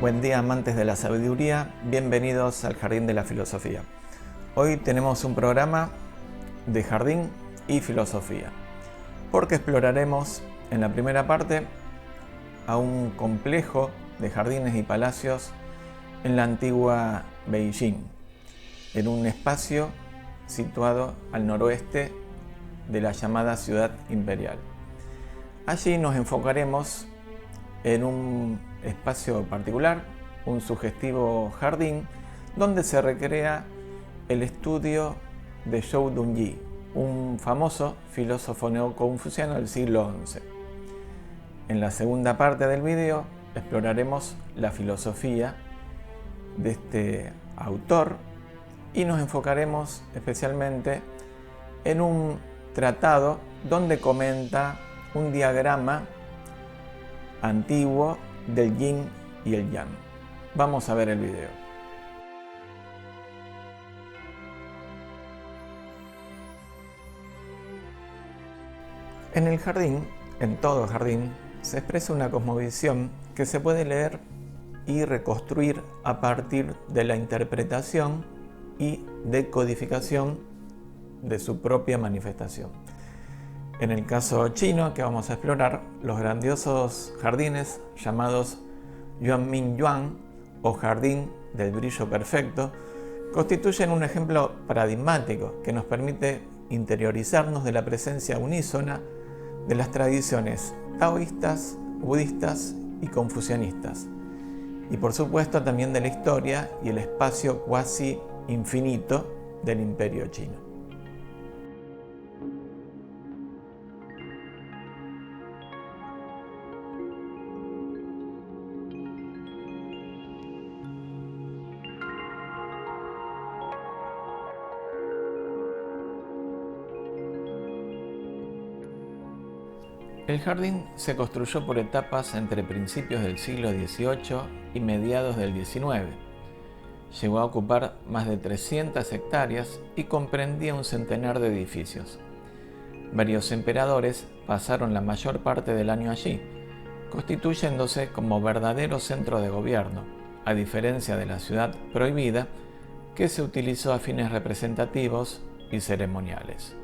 Buen día, amantes de la sabiduría, bienvenidos al Jardín de la Filosofía. Hoy tenemos un programa de jardín y filosofía, porque exploraremos en la primera parte a un complejo de jardines y palacios en la antigua Beijing, en un espacio situado al noroeste de la llamada Ciudad Imperial. Allí nos enfocaremos en un espacio particular, un sugestivo jardín, donde se recrea el estudio de Zhou Dunyi, un famoso filósofo neoconfuciano del siglo XI. En la segunda parte del video exploraremos la filosofía de este autor y nos enfocaremos especialmente en un tratado donde comenta un diagrama antiguo del yin y el yang. Vamos a ver el video. En el jardín, en todo jardín, se expresa una cosmovisión que se puede leer y reconstruir a partir de la interpretación y decodificación de su propia manifestación. En el caso chino que vamos a explorar, los grandiosos jardines llamados Yuanmingyuan o Jardín del Brillo Perfecto constituyen un ejemplo paradigmático que nos permite interiorizarnos de la presencia unísona de las tradiciones taoístas, budistas y confucianistas, y por supuesto también de la historia y el espacio cuasi infinito del Imperio chino. El jardín se construyó por etapas entre principios del siglo XVIII y mediados del XIX. Llegó a ocupar más de 300 hectáreas y comprendía un centenar de edificios. Varios emperadores pasaron la mayor parte del año allí, constituyéndose como verdadero centro de gobierno, a diferencia de la ciudad prohibida, que se utilizó a fines representativos y ceremoniales.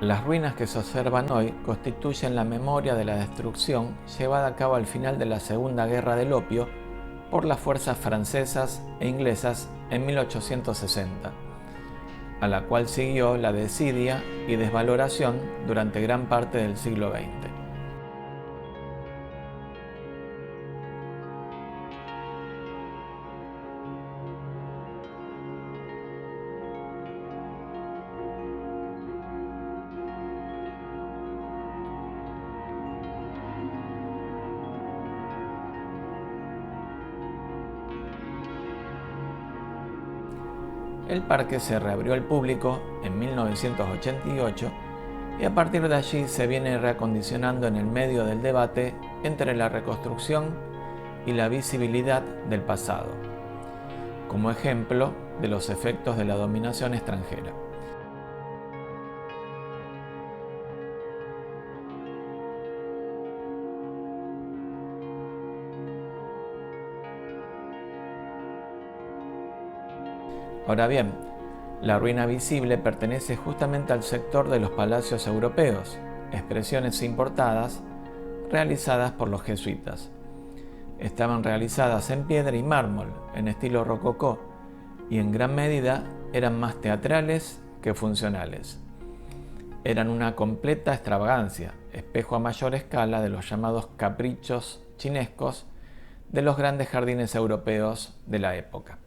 Las ruinas que se observan hoy constituyen la memoria de la destrucción llevada a cabo al final de la Segunda Guerra del Opio por las fuerzas francesas e inglesas en 1860, a la cual siguió la desidia y desvaloración durante gran parte del siglo XX. El parque se reabrió al público en 1988 y a partir de allí se viene reacondicionando en el medio del debate entre la reconstrucción y la visibilidad del pasado, como ejemplo de los efectos de la dominación extranjera. Ahora bien, La ruina visible pertenece justamente al sector de los palacios europeos, expresiones importadas realizadas por los jesuitas. Estaban realizadas en piedra y mármol, en estilo rococó, y en gran medida eran más teatrales que funcionales. Eran una completa extravagancia, espejo a mayor escala de los llamados caprichos chinescos de los grandes jardines europeos de la época.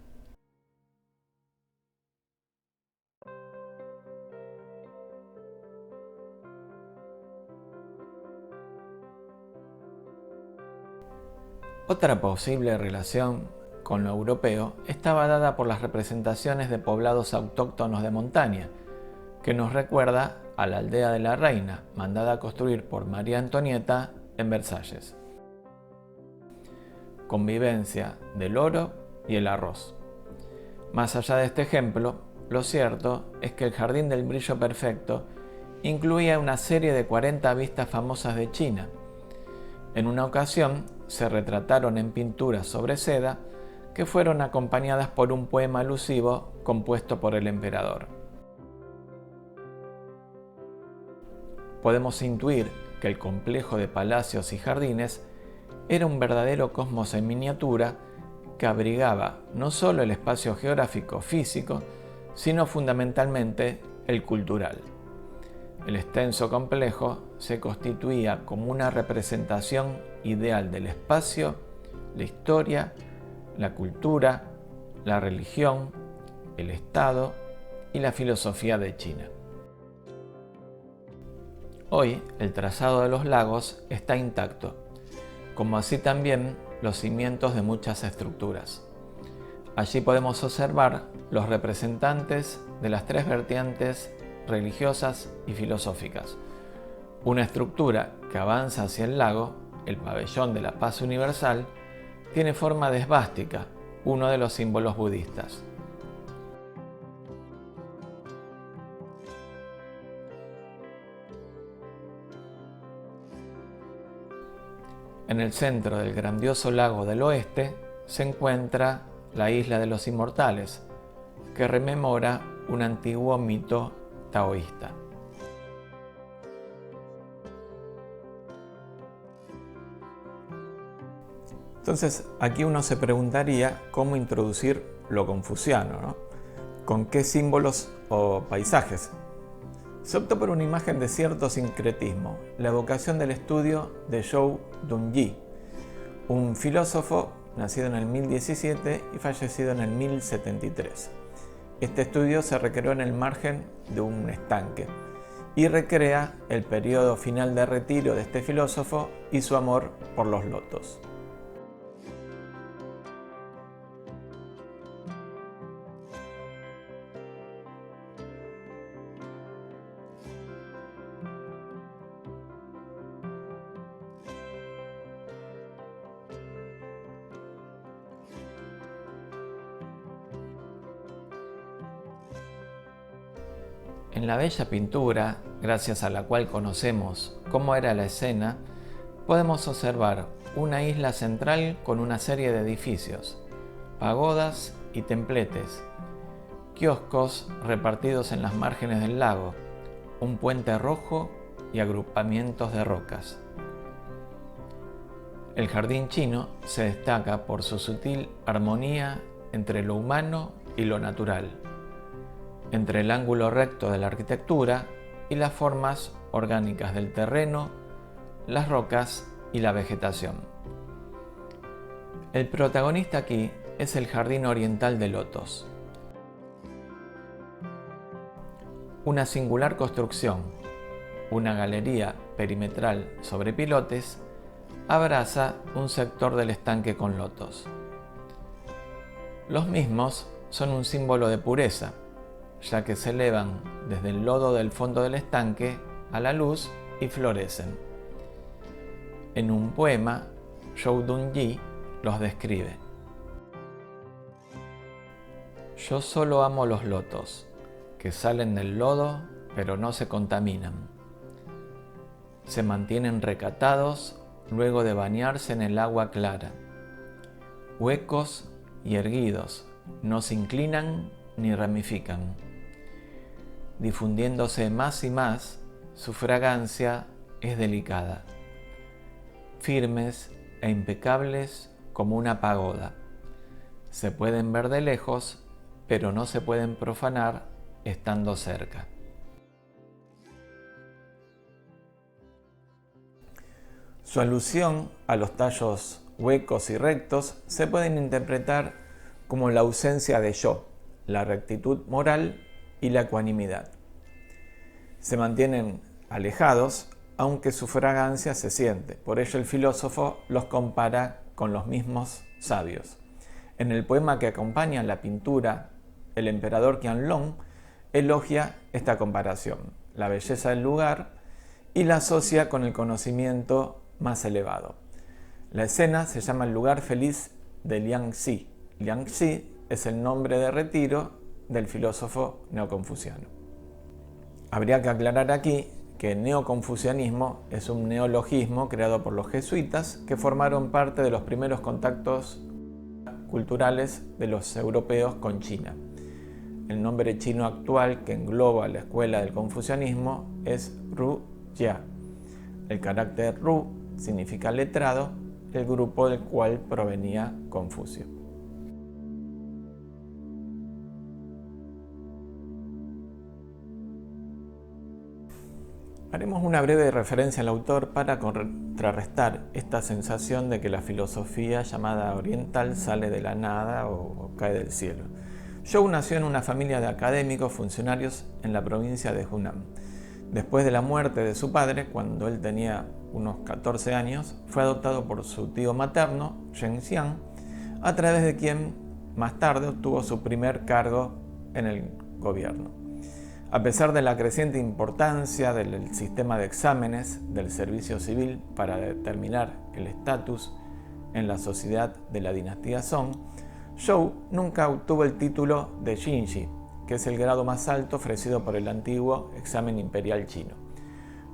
Otra posible relación con lo europeo estaba dada por las representaciones de poblados autóctonos de montaña, que nos recuerda a la aldea de la reina, mandada a construir por María Antonieta en Versalles. Convivencia del oro y el arroz. Más allá de este ejemplo, lo cierto es que el Jardín del Brillo Perfecto incluía una serie de 40 vistas famosas de China. En una ocasión se retrataron en pinturas sobre seda que fueron acompañadas por un poema alusivo compuesto por el emperador. Podemos intuir que el complejo de palacios y jardines era un verdadero cosmos en miniatura que abrigaba no solo el espacio geográfico físico, sino fundamentalmente el cultural. El extenso complejo se constituía como una representación ideal del espacio, la historia, la cultura, la religión, el Estado y la filosofía de China. Hoy el trazado de los lagos está intacto, como así también los cimientos de muchas estructuras. Allí podemos observar los representantes de las tres vertientes religiosas y filosóficas. Una estructura que avanza hacia el lago, el pabellón de la paz universal, tiene forma de esvástica, uno de los símbolos budistas. En el centro del grandioso lago del oeste se encuentra la isla de los inmortales, que rememora un antiguo mito taoísta. Entonces, aquí uno se preguntaría cómo introducir lo confuciano, ¿no? ¿Con qué símbolos o paisajes? Se optó por una imagen de cierto sincretismo, la evocación del estudio de Zhou Dunyi, un filósofo nacido en el 1017 y fallecido en el 1073. Este estudio se recreó en el margen de un estanque y recrea el periodo final de retiro de este filósofo y su amor por los lotos. En la bella pintura, gracias a la cual conocemos cómo era la escena, podemos observar una isla central con una serie de edificios, pagodas y templetes, kioscos repartidos en las márgenes del lago, un puente rojo y agrupamientos de rocas. El jardín chino se destaca por su sutil armonía entre lo humano y lo natural, entre el ángulo recto de la arquitectura y las formas orgánicas del terreno, las rocas y la vegetación. El protagonista aquí es el Jardín Oriental de Lotos. Una singular construcción, una galería perimetral sobre pilotes, abraza un sector del estanque con lotos. Los mismos son un símbolo de pureza, ya que se elevan desde el lodo del fondo del estanque a la luz y florecen. En un poema, Zhou Dunyi los describe. Yo solo amo los lotos, que salen del lodo pero no se contaminan. Se mantienen recatados luego de bañarse en el agua clara. Huecos y erguidos, no se inclinan ni ramifican. difundiéndose más y más, su fragancia es delicada, firmes e impecables como una pagoda. Se pueden ver de lejos, pero no se pueden profanar estando cerca. Su alusión a los tallos huecos y rectos se pueden interpretar como la ausencia de yo, la rectitud moral y la ecuanimidad. Se mantienen alejados, aunque su fragancia se siente. Por ello el filósofo los compara con los mismos sabios. En el poema que acompaña la pintura, el emperador Qianlong elogia esta comparación, la belleza del lugar, y la asocia con el conocimiento más elevado. La escena se llama el lugar feliz de Liangxi. Liangxi es el nombre de retiro del filósofo neoconfuciano. Habría que aclarar aquí que el neoconfucianismo es un neologismo creado por los jesuitas que formaron parte de los primeros contactos culturales de los europeos con China. El nombre chino actual que engloba la escuela del confucianismo es Ru-Ya. El carácter Ru significa letrado, el grupo del cual provenía Confucio. Haremos una breve referencia al autor para contrarrestar esta sensación de que la filosofía llamada oriental sale de la nada o cae del cielo. Zhou nació en una familia de académicos funcionarios en la provincia de Hunan. Después de la muerte de su padre, cuando él tenía unos 14 años, fue adoptado por su tío materno, Zheng Xiang, a través de quien más tarde obtuvo su primer cargo en el gobierno. A pesar de la creciente importancia del sistema de exámenes del servicio civil para determinar el estatus en la sociedad de la dinastía Song, Zhou nunca obtuvo el título de Jinshi, que es el grado más alto ofrecido por el antiguo examen imperial chino.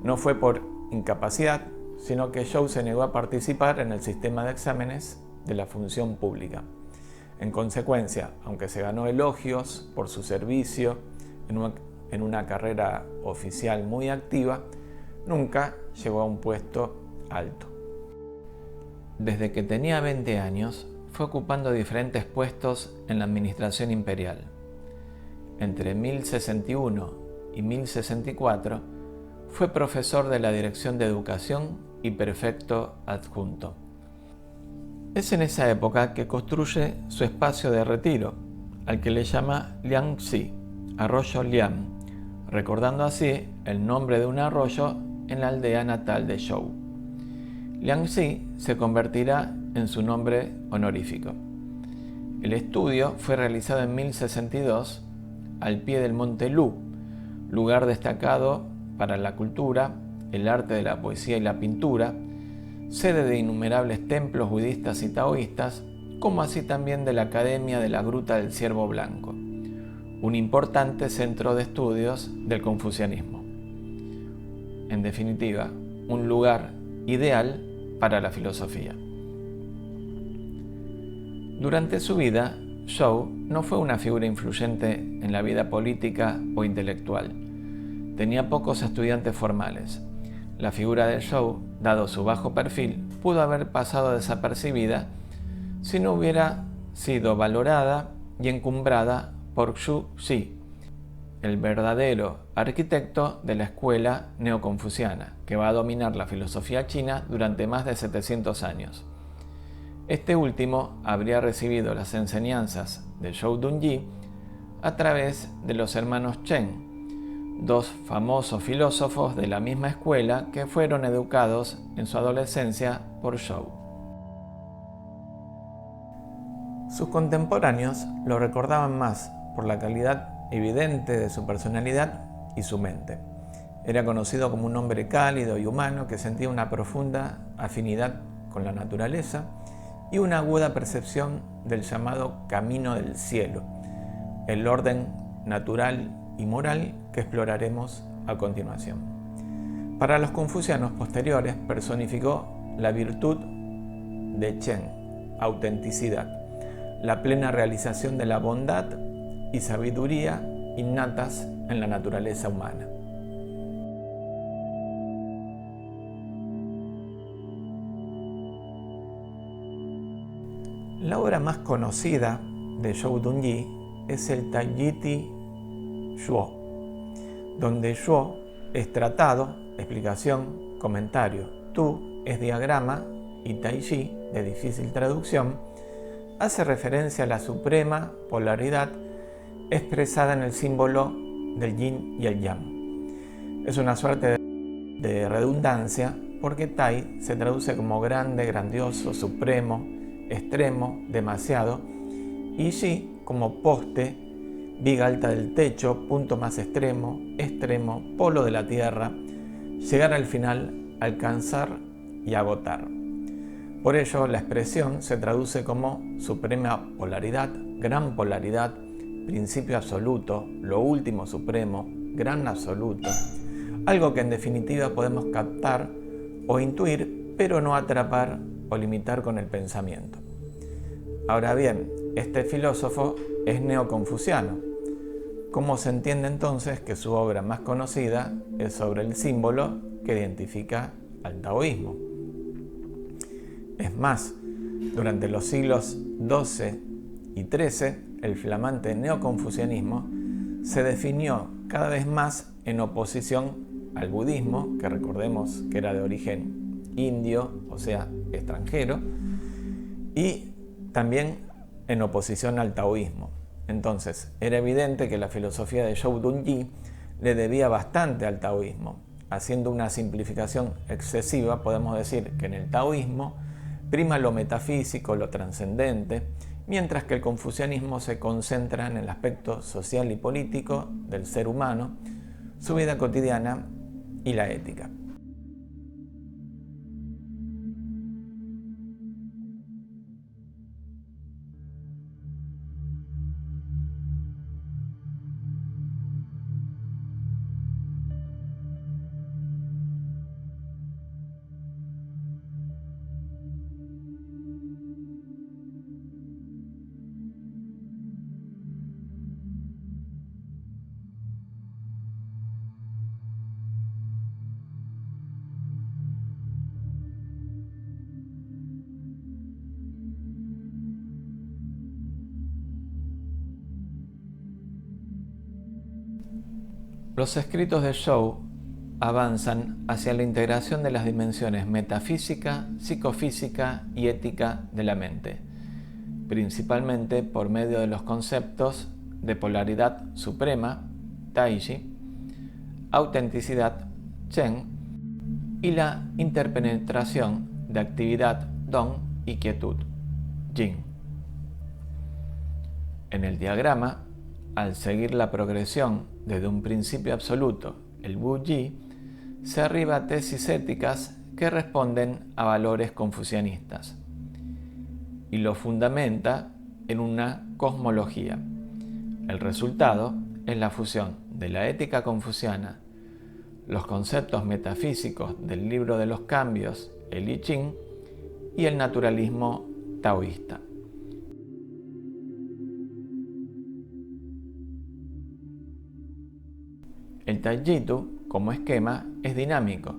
No fue por incapacidad, sino que Zhou se negó a participar en el sistema de exámenes de la función pública. En consecuencia, aunque se ganó elogios por su servicio en una carrera oficial muy activa, nunca llegó a un puesto alto. Desde que tenía 20 años, fue ocupando diferentes puestos en la administración imperial. Entre 1061 y 1064 fue profesor de la Dirección de Educación y prefecto adjunto. Es en esa época que construye su espacio de retiro, al que le llama Liangxi, arroyo Liang, recordando así el nombre de un arroyo en la aldea natal de Zhou. Liangxi se convertirá en su nombre honorífico. El estudio fue realizado en 1062 al pie del monte Lu, lugar destacado para la cultura, el arte de la poesía y la pintura, sede de innumerables templos budistas y taoístas, como así también de la Academia de la Gruta del Ciervo Blanco, un importante centro de estudios del confucianismo. En definitiva, un lugar ideal para la filosofía. Durante su vida, Zhou no fue una figura influyente en la vida política o intelectual. Tenía pocos estudiantes formales. La figura de Zhou, dado su bajo perfil, pudo haber pasado desapercibida si no hubiera sido valorada y encumbrada por Zhu Xi, el verdadero arquitecto de la escuela neoconfuciana, que va a dominar la filosofía china durante más de 700 años. Este último habría recibido las enseñanzas de Zhou Dunyi a través de los hermanos Chen, dos famosos filósofos de la misma escuela que fueron educados en su adolescencia por Zhou. Sus contemporáneos lo recordaban más por la calidad evidente de su personalidad y su mente. Era conocido como un hombre cálido y humano que sentía una profunda afinidad con la naturaleza y una aguda percepción del llamado camino del cielo, el orden natural y moral que exploraremos a continuación. Para los confucianos posteriores personificó la virtud de Chen, autenticidad, la plena realización de la bondad y sabiduría innatas en la naturaleza humana. La obra más conocida de Zhou Dunyi es el Taiyiti Shuo, donde Shuo es tratado, explicación, comentario, Tu es diagrama y Taiji, de difícil traducción, hace referencia a la suprema polaridad expresada en el símbolo del yin y el yang. Es una suerte de redundancia porque Tai se traduce como grande, grandioso, supremo, extremo, demasiado, y Yi como poste, viga alta del techo, punto más extremo, extremo, polo de la tierra, llegar al final, alcanzar y agotar. Por ello, la expresión se traduce como suprema polaridad, gran polaridad, principio absoluto, lo último supremo, gran absoluto, algo que en definitiva podemos captar o intuir, pero no atrapar o limitar con el pensamiento. Ahora bien, este filósofo es neoconfuciano. ¿Cómo se entiende entonces que su obra más conocida es sobre el símbolo que identifica al taoísmo? Es más, durante los siglos XII y XIII, el flamante neoconfucianismo se definió cada vez más en oposición al budismo, que recordemos que era de origen indio, o sea, extranjero, y también en oposición al taoísmo. Entonces, era evidente que la filosofía de Zhou Dunyi le debía bastante al taoísmo. Haciendo una simplificación excesiva, podemos decir que en el taoísmo prima lo metafísico, lo trascendente, mientras que el confucianismo se concentra en el aspecto social y político del ser humano, su vida cotidiana y la ética. Los escritos de Zhou avanzan hacia la integración de las dimensiones metafísica, psicofísica y ética de la mente, principalmente por medio de los conceptos de polaridad suprema, Taiji, autenticidad, Chen, y la interpenetración de actividad, Dong, y quietud, Jing. En el diagrama, al seguir la progresión desde un principio absoluto, el Wu-Yi, se arriba a tesis éticas que responden a valores confucianistas y lo fundamenta en una cosmología. El resultado es la fusión de la ética confuciana, los conceptos metafísicos del libro de los cambios, el I Ching, y el naturalismo taoísta. El Taijitu, como esquema, es dinámico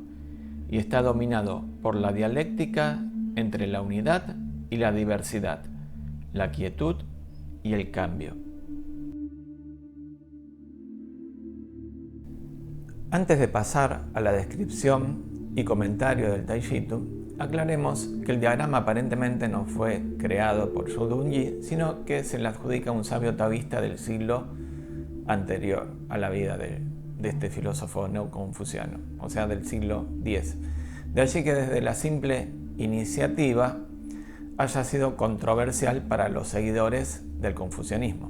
y está dominado por la dialéctica entre la unidad y la diversidad, la quietud y el cambio. Antes de pasar a la descripción y comentario del Taijitu, aclaremos que el diagrama aparentemente no fue creado por Zhou Dunyi, sino que se le adjudica a un sabio taoísta del siglo anterior a la vida de este filósofo neoconfuciano, o sea, del siglo X. De allí que desde la simple iniciativa haya sido controversial para los seguidores del confucianismo.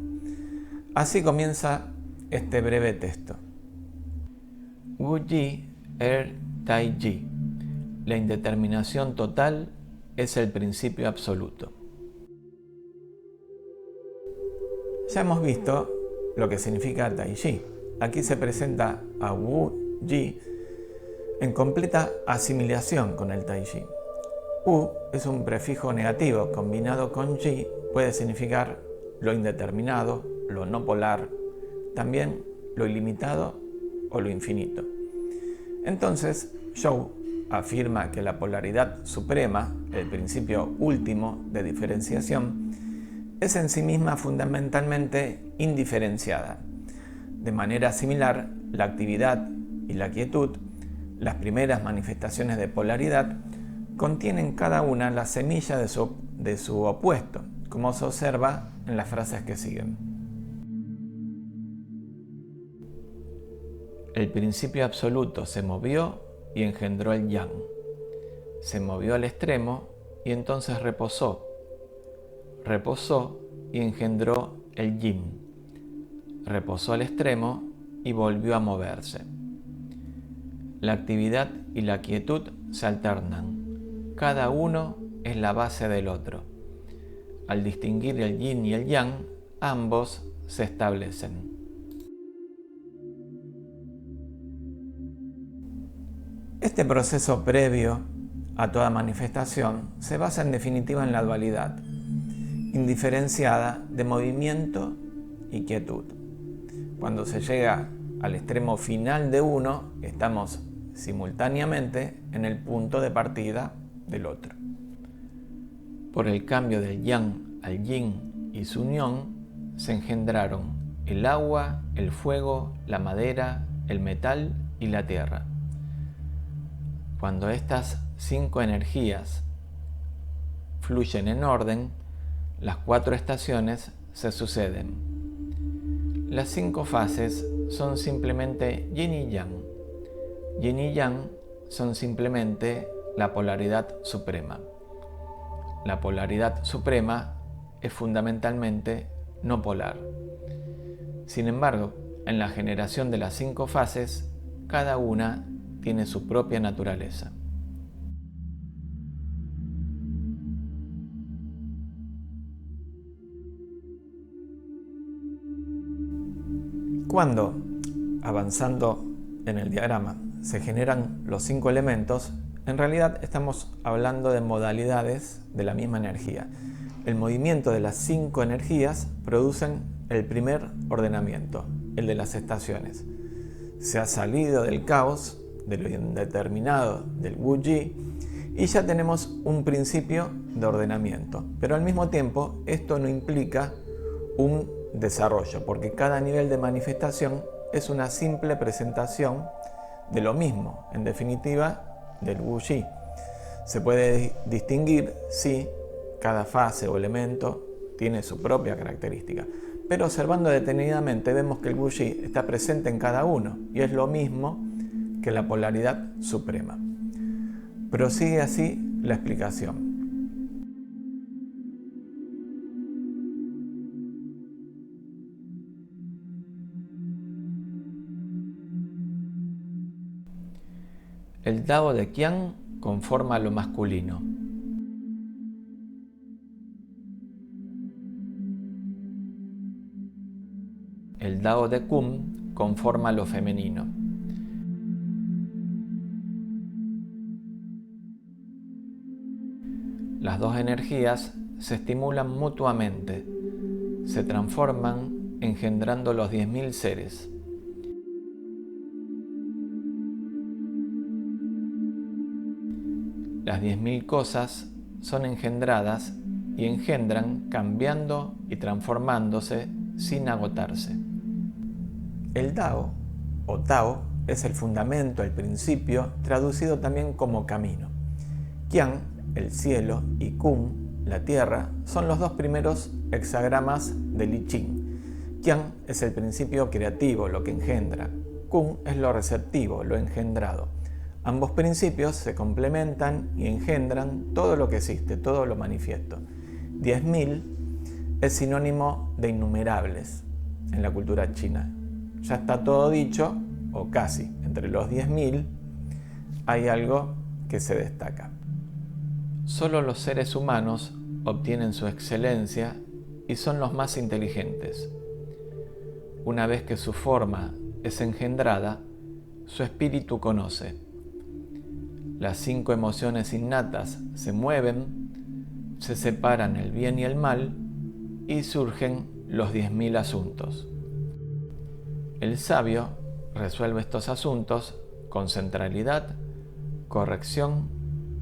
Así comienza este breve texto. Wu-Yi Tai-Ji. La indeterminación total es el principio absoluto. Ya hemos visto lo que significa Tai-Ji. Aquí se presenta a Wu-Yi en completa asimilación con el Tai-Ji. Wu es un prefijo negativo, combinado con Yi puede significar lo indeterminado, lo no polar, también lo ilimitado o lo infinito. Entonces, Zhou afirma que la polaridad suprema, el principio último de diferenciación, es en sí misma fundamentalmente indiferenciada. De manera similar, la actividad y la quietud, las primeras manifestaciones de polaridad, contienen cada una la semilla de su opuesto, como se observa en las frases que siguen. El principio absoluto se movió y engendró el yang. Se movió al extremo y entonces reposó. Reposó y engendró el yin. Reposó al extremo y volvió a moverse. La actividad y la quietud se alternan. Cada uno es la base del otro. Al distinguir el yin y el yang, ambos se establecen. Este proceso previo a toda manifestación se basa en definitiva en la dualidad, indiferenciada de movimiento y quietud. Cuando se llega al extremo final de uno, estamos simultáneamente en el punto de partida del otro. Por el cambio del yang al yin y su unión, se engendraron el agua, el fuego, la madera, el metal y la tierra. Cuando estas 5 energías fluyen en orden, las 4 estaciones se suceden. Las 5 fases son simplemente yin y yang. Yin y yang son simplemente la polaridad suprema. La polaridad suprema es fundamentalmente no polar. Sin embargo, en la generación de las 5 fases, cada una tiene su propia naturaleza. Cuando, avanzando en el diagrama, se generan los 5 elementos, en realidad estamos hablando de modalidades de la misma energía. El movimiento de las 5 energías producen el primer ordenamiento, el de las estaciones. Se ha salido del caos, de lo indeterminado, del Wu-Ji, y ya tenemos un principio de ordenamiento. Pero al mismo tiempo, esto no implica un desarrollo, porque cada nivel de manifestación es una simple presentación de lo mismo, en definitiva, del Wu-Ji. Se puede distinguir si cada fase o elemento tiene su propia característica, pero observando detenidamente vemos que el Wu-Ji está presente en cada uno y es lo mismo que la polaridad suprema. Prosigue así la explicación. El Dao de Qian conforma lo masculino. El Dao de Kun conforma lo femenino. Las dos energías se estimulan mutuamente, se transforman engendrando los 10.000 seres. Las 10.000 cosas son engendradas y engendran cambiando y transformándose sin agotarse. El Dao o Tao es el fundamento, el principio, traducido también como camino. Qian, el cielo, y Kun, la tierra, son los dos primeros hexagramas del I Ching. Qian es el principio creativo, lo que engendra. Kun es lo receptivo, lo engendrado. Ambos principios se complementan y engendran todo lo que existe, todo lo manifiesto. 10.000 es sinónimo de innumerables en la cultura china. Ya está todo dicho, o casi. Entre los 10.000 hay algo que se destaca. Solo los seres humanos obtienen su excelencia y son los más inteligentes. Una vez que su forma es engendrada, su espíritu conoce. Las 5 emociones innatas se mueven, se separan el bien y el mal y surgen los 10.000 asuntos. El sabio resuelve estos asuntos con centralidad, corrección,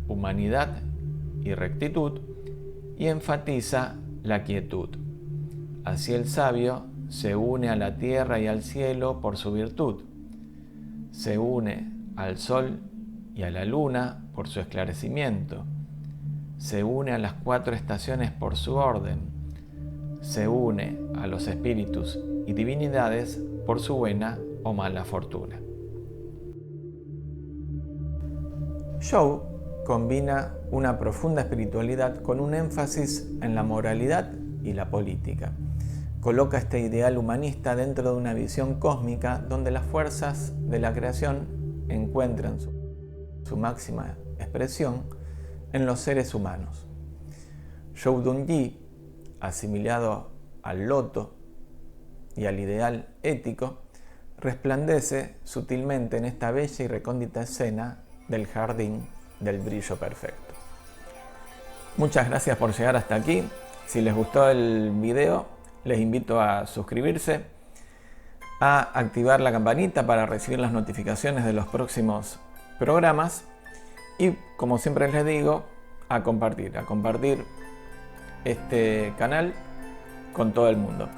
humanidad y rectitud, y enfatiza la quietud. Así el sabio se une a la tierra y al cielo por su virtud, se une al sol y a la luna por su esclarecimiento, se une a las 4 estaciones por su orden, se une a los espíritus y divinidades por su buena o mala fortuna. Zhou combina una profunda espiritualidad con un énfasis en la moralidad y la política. Coloca este ideal humanista dentro de una visión cósmica donde las fuerzas de la creación encuentran su máxima expresión en los seres humanos. Zhou Dunyi, asimilado al loto y al ideal ético, resplandece sutilmente en esta bella y recóndita escena del jardín del brillo perfecto. Muchas gracias por llegar hasta aquí. Si les gustó el video, les invito a suscribirse, a activar la campanita para recibir las notificaciones de los próximos programas y, como siempre les digo, a compartir este canal con todo el mundo.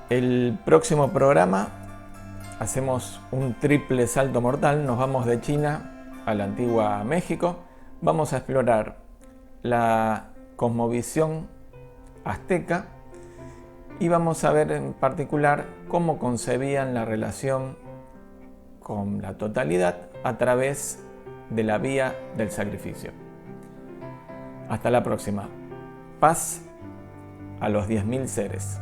El próximo programa hacemos un triple salto mortal, nos vamos de China a la antigua México, vamos a explorar la cosmovisión azteca y vamos a ver en particular cómo concebían la relación con la totalidad a través de la vía del sacrificio. Hasta la próxima. Paz a los 10.000 seres.